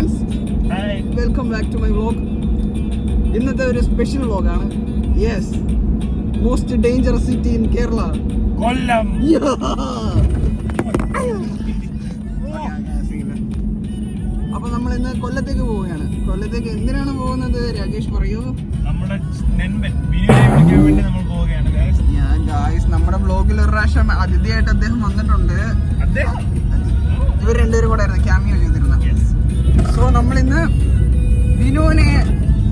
Friends, welcome back to my vlog. ഇന്നത്തെ ഒരു special വ്ലോഗാണ്. Yes, most dangerous city in Kerala, Kollam. അപ്പൊ നമ്മൾ ഇന്ന് കൊല്ലത്തേക്ക് പോവുകയാണ്. കൊല്ലത്തേക്ക് എന്തിനാണ് പോകുന്നത് രാകേഷ് പറയൂ. നമ്മുടെ വേണ്ടി നമ്മൾ പോവുകയാണ്. ഞാൻ ഗായ്സ് നമ്മുടെ വ്ലോഗിൽ ഒരു പ്രാവശ്യം അതിഥിയായിട്ട് അദ്ദേഹം വന്നിട്ടുണ്ട്. ഇവർ രണ്ടുപേരും കൂടെ ആയിരുന്നു ക്യാമിയോ ചെയ്തിരുന്നത്. സോ നമ്മളിന്ന് വിനുവിനെ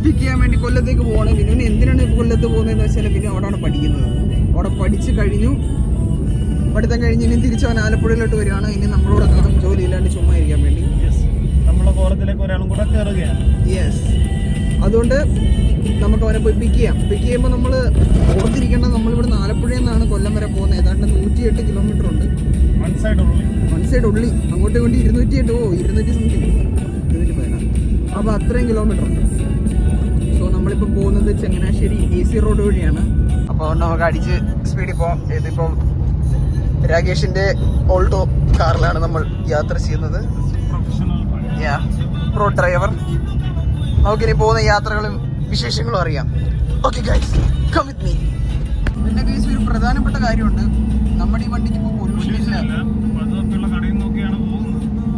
പിക്ക് ചെയ്യാൻ വേണ്ടി കൊല്ലത്തേക്ക് പോവാണ്. വിനുവിന് എന്തിനാണ് ഇപ്പോൾ കൊല്ലത്ത് പോകുന്നതെന്ന് വെച്ചാൽ വിനു അവിടെയാണ് പഠിക്കുന്നത്. അവിടെ പഠിച്ച് കഴിഞ്ഞു, പഠിത്തം കഴിഞ്ഞ് ഇനി തിരിച്ച് അവൻ ആലപ്പുഴയിലോട്ട് വരികയാണ്. ഇനി നമ്മളോട് കാണും ജോലി ഇല്ലാണ്ട് ചുമ്മാ ഇരിക്കാൻ വേണ്ടി. നമ്മളെ കോളത്തിലേക്ക് ഒരാളും കൂടെ കയറുകയാണ്. യെസ്, അതുകൊണ്ട് നമുക്ക് അവനെ പോയി പിക്ക് ചെയ്യാം. പിക്ക് ചെയ്യുമ്പോൾ നമ്മൾ ഓർത്തിരിക്കേണ്ട, നമ്മളിവിടെ ആലപ്പുഴയിൽ നിന്നാണ് കൊല്ലം വരെ പോകുന്നത്. ഏതാണ്ട് 108 കിലോമീറ്റർ ഉണ്ട്. വൺ സൈഡ് ഉള്ളി അങ്ങോട്ടും ഇങ്ങോട്ട് 200 സംതിങ് 210. അപ്പോൾ അത്രയും കിലോമീറ്റർ ഉണ്ട്. സോ നമ്മളിപ്പോൾ പോകുന്നത് ചങ്ങനാശ്ശേരി AC റോഡ് വഴിയാണ്. അപ്പോൾ നമുക്ക് അടിച്ച് സ്പീഡിൽ പോകാം. ഇതിപ്പോൾ രാകേഷിൻ്റെ ഓൾട്ടോ കാറിലാണ് നമ്മൾ യാത്ര ചെയ്യുന്നത്. Pro driver. നമുക്കിനി പോകുന്ന യാത്രകളും വിശേഷങ്ങളും അറിയാം. Okay guys, come with me. പിന്നെ ഗൈസ് ഒരു പ്രധാനപ്പെട്ട കാര്യമുണ്ട്. നമ്മുടെ ഈ വണ്ടിക്ക് ഇപ്പോൾ പൊല്യൂഷൻ ഇല്ല.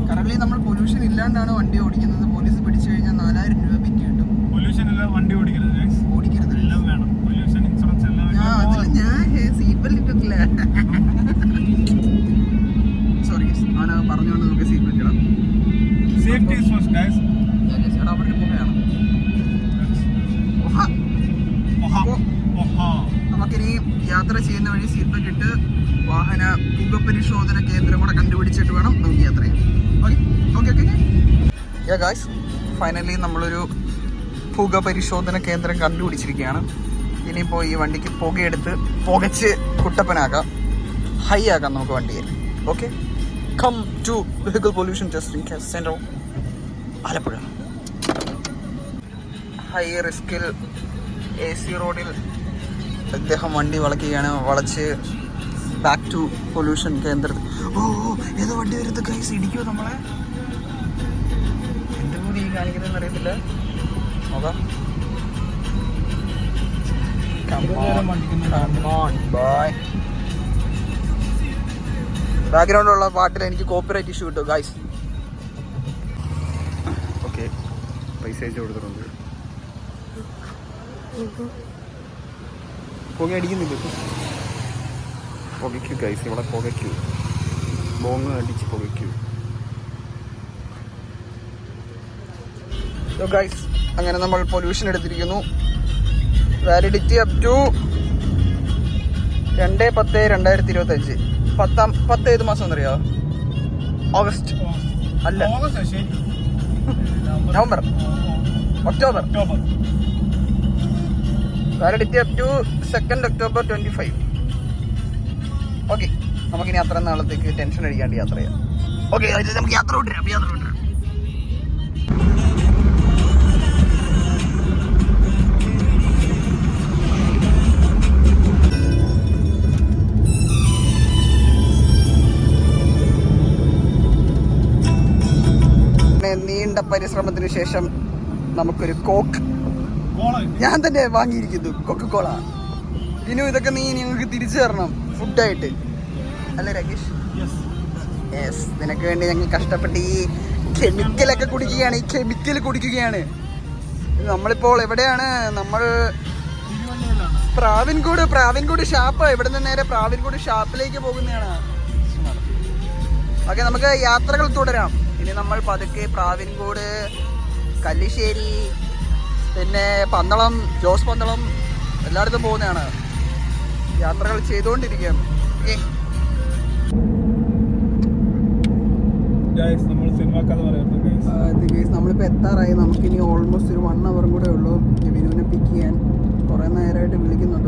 കറന്റ് നമ്മൾ പൊല്യൂഷൻ ഇല്ലാണ്ടാണ് വണ്ടി ഓടിക്കുന്നത്. പോലീസ് പിടിച്ചു കഴിഞ്ഞാൽ 4000 രൂപ പിക്ക് കിട്ടും. പൊല്യൂഷൻ ഇല്ല വണ്ടി ഓടിക്കരുത്. എല്ലാം വേണം. പൊല്യൂഷൻ ഇൻഷുറൻസ് എല്ലാം ഞാൻ സീറ്റ് ബെൽറ്റ് ഇട്ടിട്ടില്ല. സോറി ഗൈസ്, അവന് പറഞ്ഞുകൊണ്ട് നമുക്ക് സീറ്റ് ബെൽറ്റ് ഇടാം. Safety is first guys. അവരുടെ പുകയാണ്. നമുക്കിനി യാത്ര ചെയ്യുന്ന വഴി സീറ്റ് ബെൽറ്റ് ഇട്ട് വാഹന പുകപരിശോധന കേന്ദ്രം കൂടെ കണ്ടുപിടിച്ചിട്ട് വേണം നമുക്ക് യാത്ര ചെയ്യാൻ. ഓക്കെ ഗായ്സ്, ഫൈനലി നമ്മളൊരു പുകപരിശോധന കേന്ദ്രം കണ്ടുപിടിച്ചിരിക്കുകയാണ്. ഇനിയിപ്പോൾ ഈ വണ്ടിക്ക് പുകയെടുത്ത് പുകച്ച് കുട്ടപ്പനാക്കാം, ഹൈ ആക്കാം നമുക്ക് വണ്ടിയിൽ. Okay, come to vehicle pollution testing centre Alappuzha. High റിസ്കിൽ AC റോഡിൽ അദ്ദേഹം വണ്ടി വളയ്ക്കുകയാണ്. വളച്ച് ബാക്ക് ടു പൊല്യൂഷൻ കേന്ദ്രത്തിൽ. ഓ ഏതോ വണ്ടി വരുന്നത് ഗൈസ്, ഇടിക്കുമോ നമ്മളെ? എൻ്റെ കൂടി ഈ കാണിക്കുന്നതെന്ന് അറിയത്തില്ല. നോക്കാം. ബാക്ക്ഗ്രൗണ്ടിലുള്ള പാട്ടിൽ എനിക്ക് കോപ്പിറൈറ്റ് ഇഷ്യൂ കിട്ടും ഗൈസ്. ഓക്കെ, പൈസ അയച്ചു കൊടുത്തിട്ടുണ്ട്. പുക അടിക്കുന്നില്ല. പുകയ്ക്കൂ ഗൈസ്, ഇവിടെ പുകയ്ക്കൂ, ബോങ് അടിച്ച് പുകയ്ക്കൂ. ഗൈസ്, അങ്ങനെ നമ്മൾ പൊല്യൂഷൻ എടുത്തിരിക്കുന്നു. Validity up to 2/10/2025. 10 ഏത് മാസം എന്നറിയാമോ? ഓഗസ്റ്റ് അല്ല, November, October. Validity up to 2 October 2025. Okay, നമുക്കിനി അത്ര നാളത്തേക്ക് ടെൻഷൻ അടിക്കാണ്ട് യാത്ര ചെയ്യാം. ഓക്കെ, നമുക്ക് യാത്ര വിട്ടിരാം. നീണ്ട പരിശ്രമത്തിന് ശേഷം നമുക്കൊരു കോക്ക് ഞാൻ തന്നെ വാങ്ങിയിരിക്കുന്നു. കൊക്കക്കോള. ഇനി ഇതൊക്കെ നീ ഞങ്ങൾക്ക് തിരിച്ചു തരണം ഫുഡായിട്ട്, അല്ലേ രാകേഷ്? യെസ്, നിനക്ക് വേണ്ടി ഞങ്ങൾ കഷ്ടപ്പെട്ട് ഈ കെമിക്കലൊക്കെ കുടിക്കുകയാണ്. നമ്മളിപ്പോൾ എവിടെയാണ്? നമ്മൾ പ്രാവിൻകൂട് ഷാപ്പ്. ഇവിടെ നിന്ന് നേരെ പ്രാവിൻകൂട് ഷാപ്പിലേക്ക് പോകുന്നതാണ്. ഓക്കെ, നമുക്ക് യാത്രകൾ തുടരാം. ഇനി നമ്മൾ പതുക്കെ പ്രാവിൻകൂട്, കല്ലിശ്ശേരി, പിന്നെ പന്തളം, ജോസ് പന്തളം എല്ലായിടത്തും പോകുന്നതാണ്. യാത്രകൾ ചെയ്തുകൊണ്ടിരിക്കുകയാണ്. നമ്മളിപ്പോൾ എത്താറായി. നമുക്കിനി ഓൾമോസ്റ്റ് ഒരു 1 hour കൂടെ ഉള്ളൂ. വിനുവിനെ പിക്ക് ചെയ്യാൻ കുറെ നേരമായിട്ട് വിളിക്കുന്നുണ്ട്.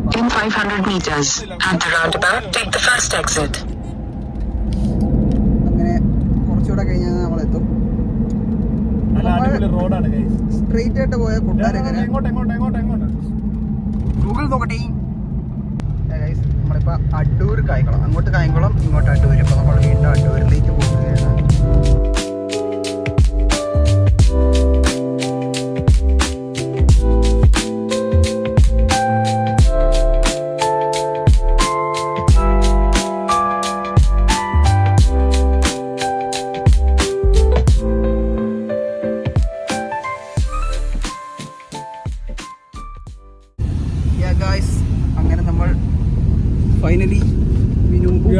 അങ്ങനെ കുറച്ചുകൂടെ കഴിഞ്ഞാൽ നമ്മളെത്തും. സ്ട്രെയിറ്റ് ആയിട്ട് പോയ കൊട്ടാരക്കര. ഗൂഗിൾ നോക്കട്ടെ. നമ്മളിപ്പോൾ അടൂർ കായംകുളം, അങ്ങോട്ട് കായംകുളം, ഇങ്ങോട്ട് അടൂർ. ഇപ്പോൾ നമ്മൾ വീണ്ടും അടൂരിലേക്ക് പോകുകയാണ്.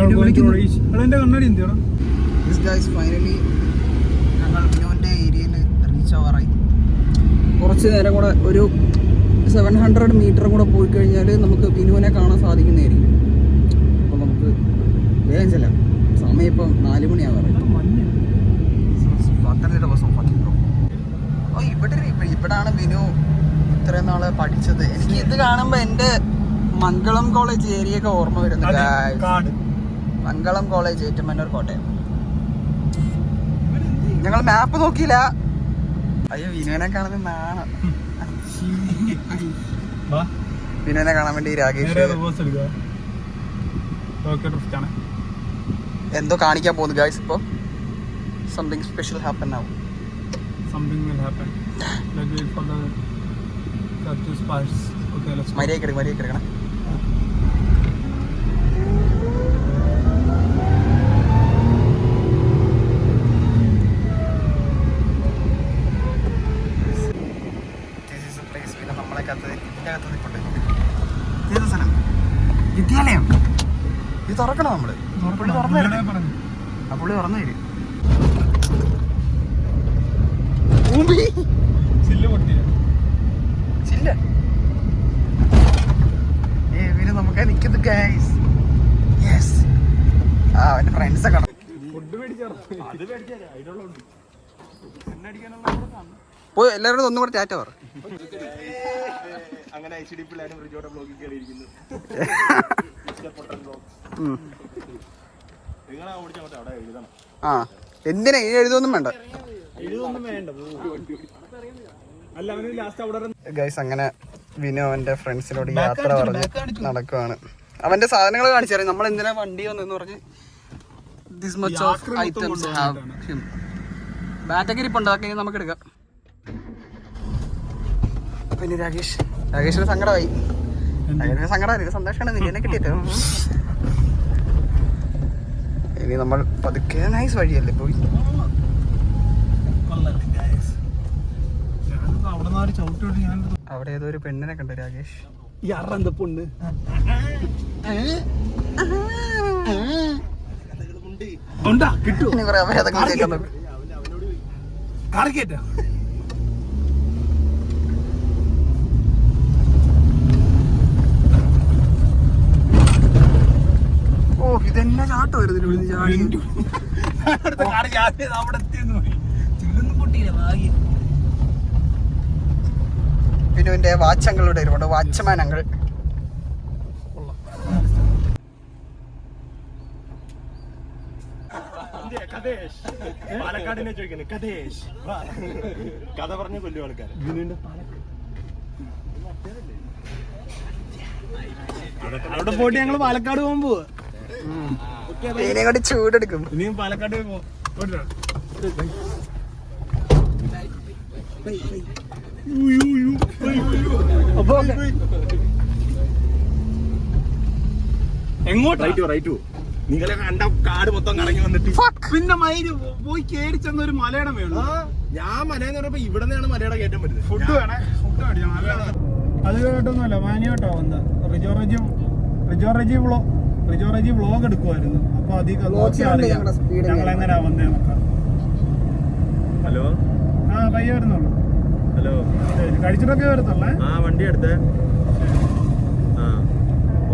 എന്റെ കണ്ണാടി എന്തിയാ ഫൈനലി ഞങ്ങൾ വിനോന്റെ ഏരിയയിൽ റീച്ച് ആവാറായി. കുറച്ച് നേരം കൂടെ ഒരു 700 മീറ്റർ കൂടെ പോയി കഴിഞ്ഞാൽ നമുക്ക് വിനുവിനെ കാണാൻ സാധിക്കുന്നതായിരിക്കും. അപ്പോൾ നമുക്ക് വേഗം ചെല്ലാം. സമയം ഇപ്പം 4 മണിയാവാറ്. ഓ ഇവിടാണ് വിനു ഇത്രയും നാള് പഠിച്ചത്. എനിക്ക് ഇത് കാണുമ്പോൾ എൻ്റെ മംഗളം കോളേജ് ഏരിയയൊക്കെ ഓർമ്മ വരുന്നത്. മംഗളം കോളേജ് ഏറ്റുമാനൂർ കോട്ടയം. ഞങ്ങൾ മാപ്പ് നോക്കിയില്ല. അയ്യോ വിനുവിനെ കാണുന്ന നാണം. വിനുവിനെ കാണാൻ വേണ്ടി രാകേഷ് എന്തോ കാണിക്കാൻ പോകുന്നു ഗൈസ്. ഇപ്പൊ സംതിങ് സ്പെഷ്യൽ ഹാപ്പൻ ആവും. മര്യാദ കിടക്കണം. വിദ്യാലയം ഇത് തുറക്കണം. നമ്മള് പുള്ളി തുറന്നു തരും. ചില്ല പിന്നെ നമുക്ക് നിൽക്കുന്നത് ഗൈസ്. യെസ് അവന്റെ ഫ്രണ്ട്സൊക്കെ പോയി എല്ലാവരോടും ഒന്നും കൂടെ ടാറ്റ പറ. അങ്ങനെ ആ എന്തിനാ എഴുതൊന്നും വേണ്ട ഗൈസ്. അങ്ങനെ വിനു അവന്റെ ഫ്രണ്ട്സിനോട് യാത്ര പറഞ്ഞ് നടക്കുവാണ്. അവന്റെ സാധനങ്ങൾ കാണിച്ചറിയാം. നമ്മൾ എന്തിനാ വണ്ടി വന്നെന്ന് പറഞ്ഞ് this much of items have him. ബാറ്റഗിരിപ്പുണ്ട്, അതൊക്കെ ഇനി നമുക്ക് എടുക്കാം. പിന്നെ രാകേഷിന് സങ്കടമായി. സങ്കടമായി സന്തോഷമാണ് നിന്നെ കിട്ടിയിട്ട്. ഇനി നമ്മൾ പതുക്കെ നൈസ് വഴിയല്ലേ പോയി. അവിടെ ഏതോ ഒരു പെണ്ണിനെ കണ്ടു രാകേഷ്. പൊണ്ണ് ഓ ഇതെന്നെ ചാട്ടോ വരുന്നു. പിന്നെ എന്റെ വാച്ചങ്ങളുടെ ഒരുപാട് വാച്ച്മാൻ അങ്കിൾ. പാലക്കാടിനെ ചോദിക്കുന്നത് കഥേഷ് കഥ പറഞ്ഞു കൊല്ലും ആൾക്കാർ. അവിടെ പോയിട്ട് ഞങ്ങള് പാലക്കാട് പോകുമ്പോ കൂടി ചൂടെടുക്കും. ഇനിയും പാലക്കാട് എങ്ങോട്ട് റൈറ്റ് നിങ്ങളെ കണ്ട കാട് മൊത്തം കറങ്ങി വന്നിട്ട് പിന്നെ മയില് പോയി കേറി ചെന്ന ഒരു മലയുടെ മേളു. ഞാൻ മലയെന്ന് പറഞ്ഞപ്പോ ഇവിടെ നിന്നാണ് മലയുടെ കയറ്റം പറ്റുന്നത്. ഫുഡ് വേണേ, ഫുഡ് മേടിക്കണം. അത് കേട്ടൊന്നുമല്ല, മാനിയോട്ടോ വന്ന് റിജോ റജി വ്ളോഗ് എടുക്കുമായിരുന്നു. അപ്പൊ ഞങ്ങൾ എങ്ങനെയാ വന്നേന്നൊക്കെ. ഹലോ ആ പയ്യ വരുന്നുള്ളൂ. ഹലോ കഴിച്ചിട്ടൊക്കെ വരുന്നുള്ളേ. ആ വണ്ടി എടുത്തേ. ആ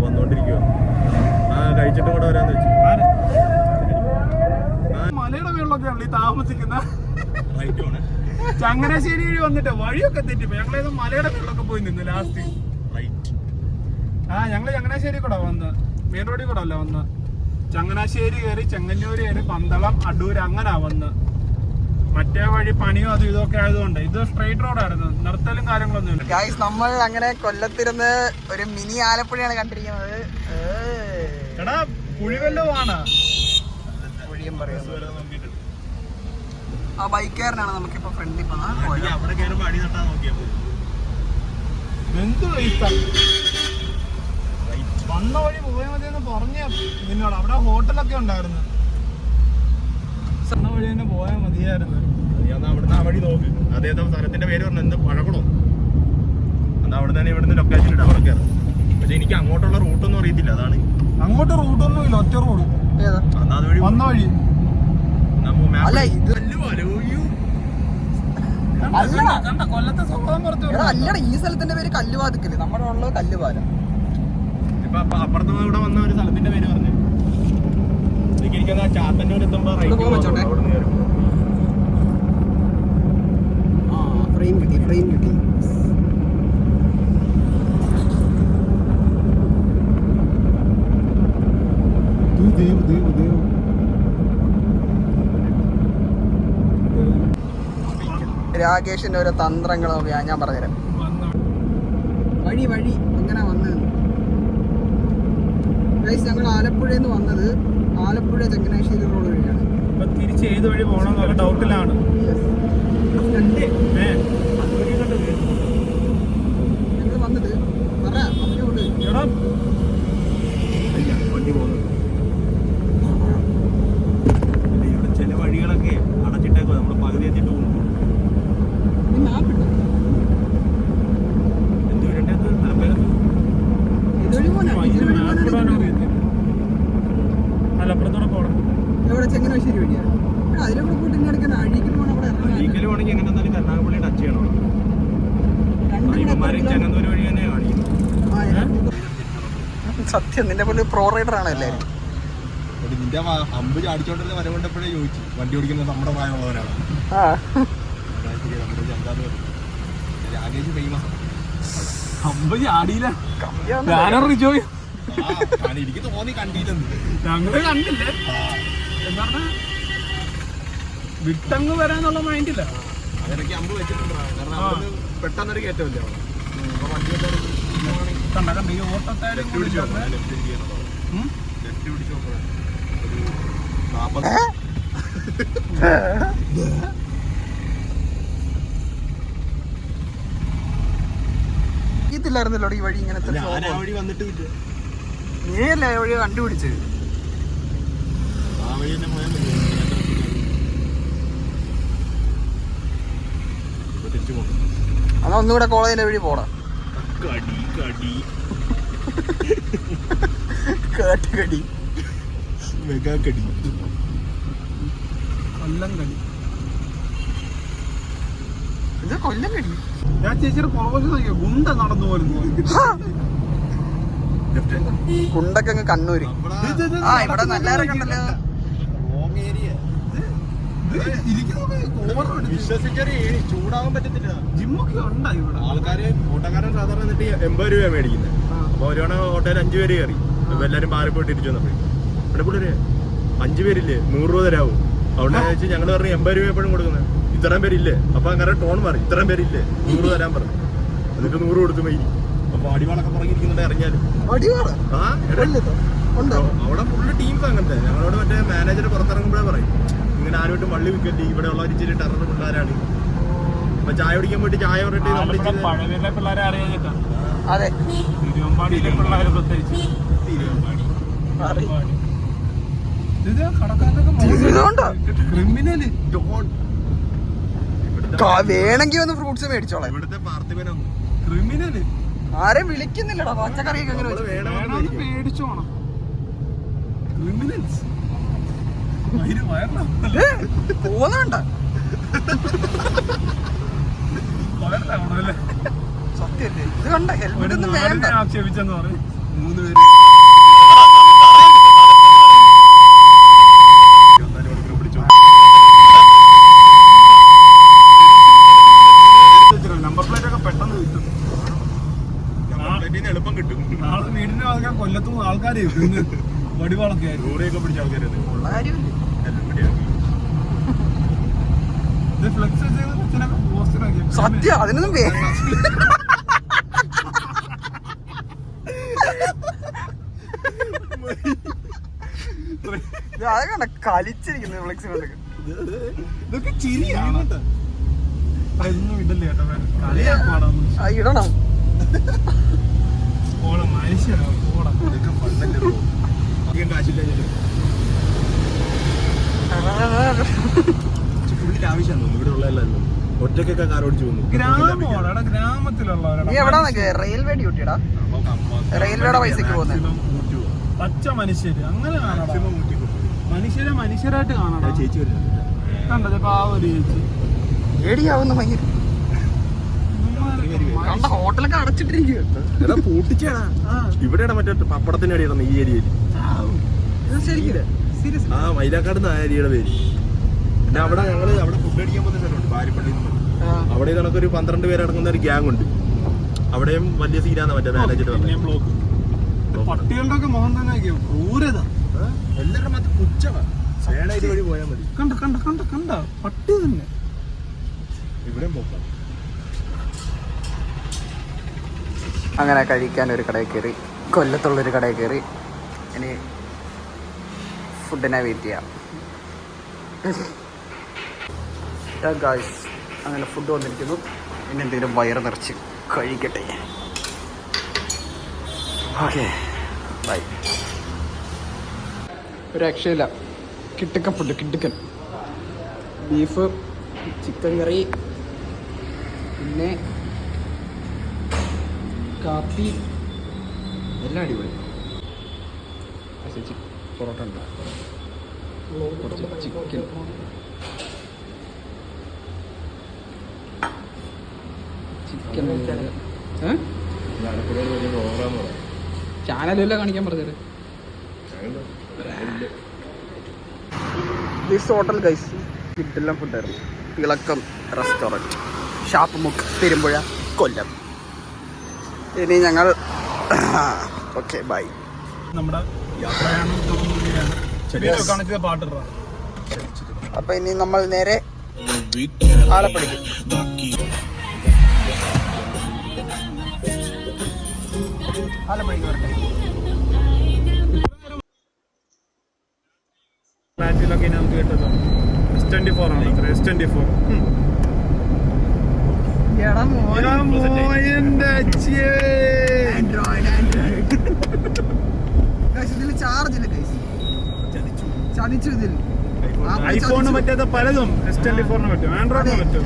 വന്നോണ്ടിരിക്കുവോ? ആ കഴിച്ചിട്ട് കൂടെ വരാന്ന് വെച്ചു. മലയുടെ മേളിലൊക്കെ ആണല്ലോ ഈ താമസിക്കുന്ന. ചങ്ങനാശ്ശേരി വഴി വന്നിട്ട് വഴിയൊക്കെ തെറ്റിപ്പോ ഞങ്ങളേത് മലയുടെ മേളിലൊക്കെ പോയി നിന്ന് ലാസ്റ്റ്. ആ ഞങ്ങള് ചങ്ങനാശ്ശേരി കൂടെ വന്ന് മെയിൻ റോഡിൽ കൂടെ അല്ല വന്ന്. ചങ്ങനാശ്ശേരി കയറി ചെങ്ങന്നൂര് കയറി പന്തളം അടൂര് അങ്ങനാ വന്ന്. മറ്റേ വഴി പണിയോ അതും ഇതൊക്കെ ആയതുകൊണ്ട് ഇത് സ്ട്രെയിറ്റ് റോഡായിരുന്നു. നിർത്തലും കാര്യങ്ങളൊന്നും ഇല്ല. ഗൈസ് നമ്മൾ അങ്ങനെ കൊല്ലത്തിരുന്ന് ഒരു മിനി ആലപ്പുഴയാണ് കണ്ടിരിക്കുന്നത്. എടാ പുഴിവെല്ലമാണ് പുഴിയും പറയുന്നത്. ആ ബൈക്കുകാരനാണ് നമുക്കിപ്പോ ഫ്രണ്ടിൽ അവിടെ കയറുമ്പോ അടി തട്ടാൻ നോക്കിയപ്പോ എന്ത് വന്ന വഴി പോയാൽ മതിയെന്ന് പറഞ്ഞ നിന്നോട്. അവിടെ ഹോട്ടലൊക്കെ ഉണ്ടായിരുന്നു. വന്ന വഴി തന്നെ പോയാൽ മതിയായിരുന്നു. അവിടുന്ന് ആ വഴി നോക്ക്. അതേതോ സ്ഥലത്തിന്റെ പേര് പറഞ്ഞു എന്ത് പഴകണോ. എന്നാ അവിടെ തന്നെ ഇവിടുന്ന് ലൊക്കേഷൻ ഇടാൻ പറഞ്ഞാറ്. പക്ഷെ എനിക്ക് അങ്ങോട്ടുള്ള റൂട്ടൊന്നും അറിയത്തില്ല. അതാണ് അങ്ങോട്ട് റൂട്ടൊന്നും ഇല്ല, ഒറ്റ റോഡ്. ഏതാ വന്ന വഴി അല്ല ഇത് കൊല്ലത്തെ സ്വഭാവം പുറത്തു അല്ലടാ ഈ സ്ഥലത്തിന്റെ പേര് കല്ലുവാതിക്കല്, നമ്മുടെ ഉള്ളത് കല്ലുപാല. ഇപ്പൊ അപ്പുറത്ത് ഇവിടെ വന്ന ഒരു സ്ഥലത്തിന്റെ പേര് പറഞ്ഞു ചാത്തന്നൂർ എത്തുമ്പോ ഫ്രെയിം കിട്ടി. രാകേഷിന്റെ ഓരോ തന്ത്രങ്ങളോ ഞാൻ പറഞ്ഞുതരാം. വഴി എങ്ങനെ വന്നത്? ഞങ്ങൾ ആലപ്പുഴയിൽ നിന്ന് വന്നത് ആലപ്പുഴ ചങ്ങനാശ്ശേരി റോഡ് വഴിയാണ്. തിരിച്ച് ഏത് വഴി പോകണം ഡൗട്ടിലാണ്. ഞങ്ങൾ വന്നത് ചില വഴികളൊക്കെ അടച്ചിട്ടേക്കോ, നമ്മള് പകുതി എത്തിയിട്ട് പോകും. മലപ്പുറത്തോടെ പോകണം. എവിടെ? ചങ്ങനാശ്ശേരി വഴിയാണ്. അതിലൂടെ പോയിട്ട് ഇടയ്ക്ക് അഴീക്കൽ പോകണം. അവിടെ അഴീക്കൽ പോകണമെങ്കിൽ എങ്ങനെ എന്തായാലും കരുനാഗപ്പള്ളി ടച്ച് ചെയ്യണം. ചെങ്ങന്നൂർ വഴി തന്നെ കാണിക്കും. സത്യം, നിന്റെ പോലെ പ്രോ റൈഡർ ആണ് എല്ലാവരും. നിന്റെ അമ്പ് ചാടിച്ചോണ്ടല്ലേ വരവുണ്ടപ്പോഴേ ചോദിച്ചു വണ്ടി ഓടിക്കുന്നത് നമ്മുടെ പ്രായമുള്ളവരാണ്. രാകേഷ് ഫേമസ്. അമ്പ് ചാടിയില്ല, എനിക്ക് തോന്നി കണ്ടില്ലെന്ന്. ഞങ്ങള് കണ്ടില്ലേ എന്താ വിട്ടങ്ങ് വരാന്നുള്ള മൈൻഡില്ല. അതിനൊക്കെ അമ്പ് വെച്ചിട്ടുണ്ട്. കാരണം പെട്ടെന്നൊരു കയറ്റമില്ല. ഈ ഓട്ടത്താരും ില്ലായിരുന്നല്ലോ ഈ വഴി ഇങ്ങനത്തെ. വഴി വന്നിട്ട് നീയല്ലേ വഴി കണ്ടുപിടിച്ചത്? ആ വഴി തന്നെ പോയാൽ മതി. തിരിച്ചു പോകണം. അതാ ഒന്നുകൂടെ കോളേജിന്റെ വഴി പോടാ. കടി മെഗാ കടി, കൊല്ലം കടി. ഇത് കൊല്ലം കടി. ഞാൻ ചേച്ചിയുടെ പുറകെ ഗുണ്ട നടന്നു പോലും. കുണ്ടൊക്കെ അങ്ങ് കണ്ണൂര്. ഇവിടെ നല്ല ഇറക്കണ്ടല്ലോ. ചൂടാവാൻ പറ്റത്തില്ല. ജിമ്മൊക്കെ ഉണ്ടാ ഇവിടെ. ആൾക്കാര് ഓട്ടോക്കാരൻ സാധാരണ എന്നിട്ട് 80 രൂപ മേടിക്കുന്നത്. അപ്പൊ ഒരു തവണ ഓട്ടോയിൽ 5 പേര് കയറി. അപ്പൊ എല്ലാരും പാറിപ്പോയിട്ട് തിരിച്ചു വന്നപ്പോ ഇവിടെ പിള്ളേര് 5 പേരില്ലേ 100 രൂപ തരാവും. അവിടെ വെച്ച് ഞങ്ങള് പറഞ്ഞു 80 രൂപ എപ്പോഴും കൊടുക്കുന്നത്. ഇത്രയും പേരില്ലേ? അപ്പൊ അങ്ങനെ ടോൺ മാറി. ഇത്രയും പേരില്ലേ 100 തരാൻ പറഞ്ഞു. എന്നിട്ട് 100 കൊടുത്തു മൈരി. അപ്പൊ അടിവാളൊക്കെ പറഞ്ഞിരിക്കുന്നുണ്ട് ഇറങ്ങിയാലും. അവിടെ ഫുള്ള് ടീംസ് അങ്ങനത്തെ. ഞങ്ങളോട് മറ്റേ മാനേജർ പുറത്തിറങ്ങുമ്പോഴേ പറയും ഇങ്ങനെ ആരോട്ടും വള്ളി വിൽക്കല്ലേ, ഇവിടെ ഉള്ള ഇച്ചിരി ടെറർ പിള്ളേരാണ്. അപ്പൊ ചായ കുടിക്കാൻ പോയിട്ട് ചായ പറഞ്ഞിട്ട് പിള്ളേരെ അറിയാഞ്ഞിട്ടാ. അതെ, തിരുവമ്പാടിയിലെ പിള്ളേരെ പ്രത്യേകിച്ച്. ക്രിമിനല് വേണമെങ്കിൽ ഒന്ന് ഫ്രൂട്ട്സ് മേടിച്ചോളാം. ഇവിടുത്തെ പാർത്ഥിപനം ക്രിമിനല്. ആരെയും വിളിക്കുന്നില്ലടാ, പച്ചക്കറിയൊക്കെ അങ്ങനെ മേടിച്ചോണം. ക്രിമിനൽസ് പോന്നണ്ട. സത്യല്ലേ ഇത് കണ്ട? ഹെൽമെറ്റ് ഒന്നും വേണ്ട. ആക്ഷേപിച്ചെന്ന് പറയും 3 പേര്. നമ്പർ പ്ലേറ്റ് ഒക്കെ പെട്ടെന്ന് കിട്ടും. എളുപ്പം കിട്ടും. നാളെ വീടിന്റെ ആൾക്കാർ കൊല്ലത്തുനിന്ന് ആൾക്കാരെ വടിവാളൊക്കെ ലോറിയൊക്കെ പിടിച്ച ആൾക്കാരല്ലേ. സത്യം, അതിനൊന്നും അതൊക്കെ കളിച്ചിരിക്കുന്നു ഫ്ലെക്സ് കൊണ്ടൊക്കെ. ഇതൊക്കെ ചിരിയാണ്. ഒന്നും ഇടല്ലേ കേട്ടോ, കളിയാക്കണം. ഇടണം. മനുഷ്യരാണ് കാശില്ല. പുള്ളിന്റെ ആവശ്യം ഇവിടെ ഉള്ളതല്ലോ. ഒറ്റക്കൊക്കെ കാർ ഓടിച്ചു പോകുന്നു. ഗ്രാമത്തിലുള്ളവരാണ്. നീ എവിടാ റെയിൽവേ ഡ്യൂട്ടിടാ? റെയിൽവേയുടെ പൈസക്ക് പോകുന്നത് പച്ച മനുഷ്യര് അങ്ങനെ മനുഷ്യരായിട്ട് കാണണം. ചേച്ചി കണ്ടത് പാവൊരു ചേച്ചി പേടിയാവുന്ന ഭയങ്കര കണ്ട ഹോട്ടലൊക്കെ അടച്ചിട്ടിരിക്കുക. പൂട്ടിച്ചാണ് ഇവിടെയാണ് മറ്റേ പപ്പടത്തിന്റെ അടിയാണ് ഈ ഏരിയയിൽ. ആ മൈലാക്കാട് എന്ന ഏരിയയുടെ പേര്. പിന്നെ അവിടെ ഞങ്ങള് അവിടെ ഫുഡ് അടിക്കാൻ പോകുന്ന സ്ഥലമുണ്ട് പാരിപ്പള്ളി. അവിടെ കണക്കൊരു 12 പേരടങ്ങുന്ന ഒരു ഗ്യാങ് ഉണ്ട്. അവിടെയും വലിയ സീനാന്ന് മറ്റേ മാനേജർ ബ്ലോക്ക്. പട്ടികളുടെ ഒക്കെ മോഹൻ തന്നെ ക്രൂരത. എല്ലാവരുടെ മാത്രം പുച്ഛമാണ്. ഇത് വഴി പോയാൽ മതി. കണ്ട പട്ടി തന്നെ ഇവിടെയും പോക്കാം. അങ്ങനെ കഴിക്കാൻ ഒരു കടയിൽ കയറി, കൊല്ലത്തുള്ളൊരു കടയിൽ കയറി. ഇനി ഫുഡിനെ വെയിറ്റ് ചെയ്യാം. ഗായ്സ്, അങ്ങനെ ഫുഡ് വന്നിരിക്കുന്നു. ഇനി എന്തെങ്കിലും വയറ് നിറച്ച് കഴിക്കട്ടെ. Okay, bye. ഒരു രക്ഷയില്ല, കിട്ടുക്കൻ ഫുഡ്, കിട്ടുക്കൻ. ബീഫ്, ചിക്കൻ കറി, പിന്നെ കാപ്പി, എല്ലാം അടിപൊളി. പൊറോട്ട ഉണ്ട്, കുറച്ച് ചിക്കൻ. ചാനലെല്ലാം കാണിക്കാൻ പറഞ്ഞത്. ദിസ് ഹോട്ടൽ ഗൈസ് കിട്ടെല്ലാം ഫുഡായിരുന്നു. ഇളക്കം റെസ്റ്റോറൻറ്റ്, ഷാപ്പ് മുക്ക്, പെരുമ്പുഴ, കൊല്ലം. ഇനി ഞങ്ങൾ ഓക്കെ ബൈ. നമ്മുടെ പാട്ടിട. അപ്പൊ ഇനി നമ്മൾ നേരെ ആലപ്പുഴയ്ക്ക്. ആലപ്പുഴയ്ക്ക് വരട്ടെ. ഫ്ലാറ്റിലൊക്കെ നമുക്ക് കിട്ടുമല്ലോ. S24 ആണ്. S24 ഐഫോണിന് പറ്റാത്ത പലതും S24 പറ്റും. ആൻഡ്രോയിഡിന് പറ്റും.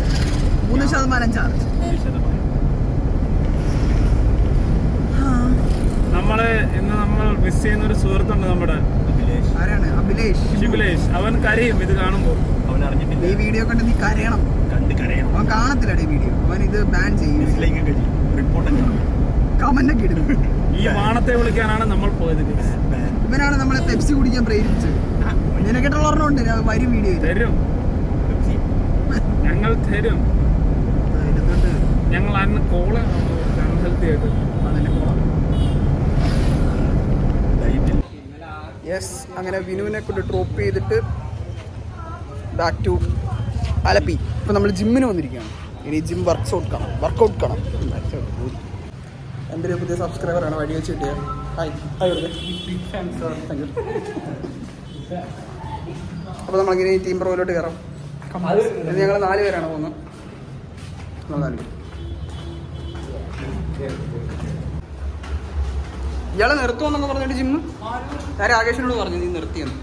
3% ചാർജ്. നമ്മൾ മിസ് ചെയ്യുന്ന ഒരു സുഹൃത്തുണ്ട് നമ്മുടെ. ആരാണ്? അഭിലേഷ്. അവൻ കരയും ഇത് കാണുമ്പോ. അവൻ അറിഞ്ഞിട്ടില്ല. ഈ വീഡിയോ കണ്ട് നീ കരയണം. അവൻ കാണത്തില്ല ഈ വീഡിയോ. അവൻ ഇത് ബാൻ ചെയ്യും. കമന്റ് ഒക്കെ ഇടും. ഈ വാണത്തെ വിളിക്കാനാണ് നമ്മൾ പോയത്. ഇവനാണ് നമ്മളെ പെപ്സി കുടിക്കാൻ പ്രേരിപ്പിച്ചത്. നിനക്കിട്ടുള്ളവരുണ്ട് വരും വീഡിയോ തരും. ഞങ്ങൾ തരും. ഞങ്ങൾ അന്ന് കോള് ഹെൽത്തി ആയിട്ട് അതിന്റെ കോള. യെസ്, അങ്ങനെ വിനുവിനെ കൊണ്ട് ഡ്രോപ്പ് ചെയ്തിട്ട് ബാക്ക് ടു ആലപ്പി. ഇപ്പം നമ്മൾ ജിമ്മിന് വന്നിരിക്കുകയാണ്. ഇനി ജിം വർക്കൗട്ട് കാണാം. എൻ്റെ ഒരു പുതിയ സബ്സ്ക്രൈബറാണ്, വഴി വെച്ച് കിട്ടിയത്. ഹായ്. Thank you. അപ്പോൾ നമ്മളിങ്ങനെ ഈ ടീം പ്രോയിലോട്ട് കയറാം. ഇത് ഞങ്ങൾ 4 പേരാണ് പോകുന്നത്. ഇയാളെ നിർത്തുമെന്നൊക്കെ പറഞ്ഞിട്ട് ജിമ്മ് ഞാൻ രാകേഷിനോട് പറഞ്ഞു നീ നിർത്തിയെന്ന്.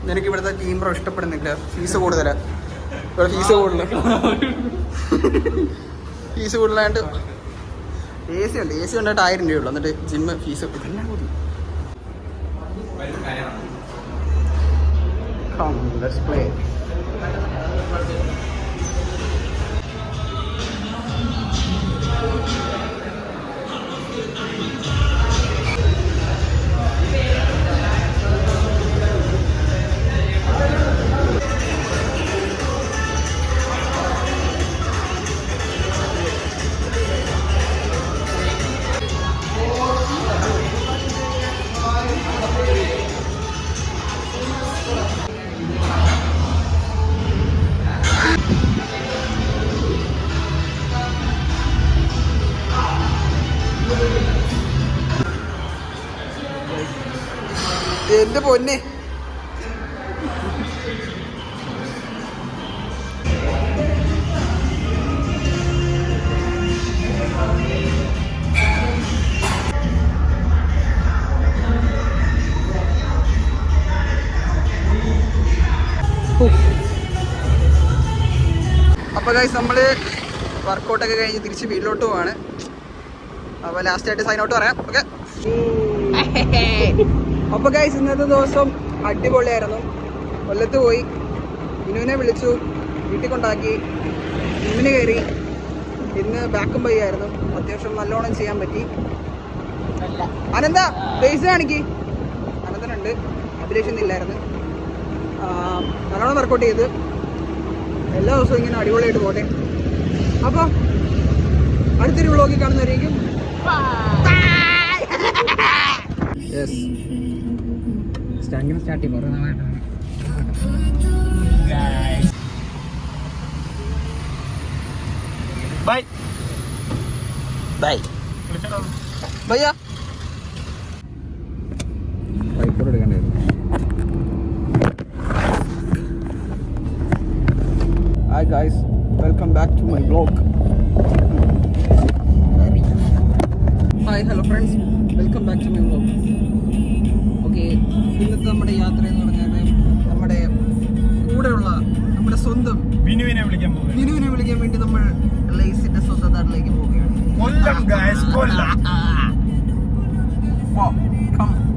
നിനക്ക് ഇവിടുത്തെ ടീം പ്രോ ഇഷ്ടപ്പെടുന്നില്ല, ഫീസ് കൂടുതലാണ്. ഇവിടെ ഫീസ് കൂടുതലായിട്ട് AC ഉണ്ട്. AC ഉണ്ടായിട്ട് 1000 രൂപയുള്ളൂ. എന്നിട്ട് ജിമ്മ് ഫീസ് ഇതെല്ലാം കൂടി. Let's play. എന്റെ പൊന്നെ, അപ്പോൾ ഗൈസ് നമ്മൾ വർക്കൗട്ടൊക്കെ കഴിഞ്ഞ് തിരിച്ച് വീട്ടിലോട്ട് പോവാണ്. അപ്പോൾ ലാസ്റ്റായിട്ട് സൈൻ ഔട്ട് പറയാം. ഓക്കെ. അപ്പോൾ ഗൈസ് ഇന്നത്തെ ദിവസം അടിപൊളിയായിരുന്നു. കൊല്ലത്ത് പോയി, വിനുവിനെ വിളിച്ചു, വീട്ടിൽ കൊണ്ടാക്കി, ജിമ്മിന് കയറി. ഇന്ന് ബാക്കും പയ്യായിരുന്നു, അത്യാവശ്യം നല്ലോണം ചെയ്യാൻ പറ്റി. അനന്ത ഫേസ് കാണിക്ക്. അനന്തനുണ്ട്, അഭിലേഷ് ഇല്ലായിരുന്നു. നല്ലോണം വർക്കൗട്ട് ചെയ്ത് എല്ലാ ദിവസവും ഇങ്ങനെ അടിപൊളിയായിട്ട് പോട്ടെ. അപ്പോൾ അടുത്തൊരു വ്ളോഗിൽ കാണുന്നവരേക്കും സ്റ്റാർട്ട് ചെയ്യും. കുറേ നാളായിട്ട് ബൈ ബൈ ഭയ്യ. വൈപ്പോട് എടുക്കണ്ടായിരുന്നു. Hi guys, welcome back to my vlog. Hi hello friends, welcome back to my vlog. Okay, ഇന്നത്തെ നമ്മുടെ യാത്ര എന്ന് പറഞ്ഞാൽ നമ്മുടെ കൂടെയുള്ള നമ്മുടെ സ്വന്തം വിനുവിനെ വിളിക്കാൻ വേണ്ടി നമ്മൾ ലൈസിന്റെ സ്വന്തം നാട്ടിലേക്ക് പോവുകയാണ്. കൊല്ലം ഗൈസ്, കൊല്ലം. Wow, come.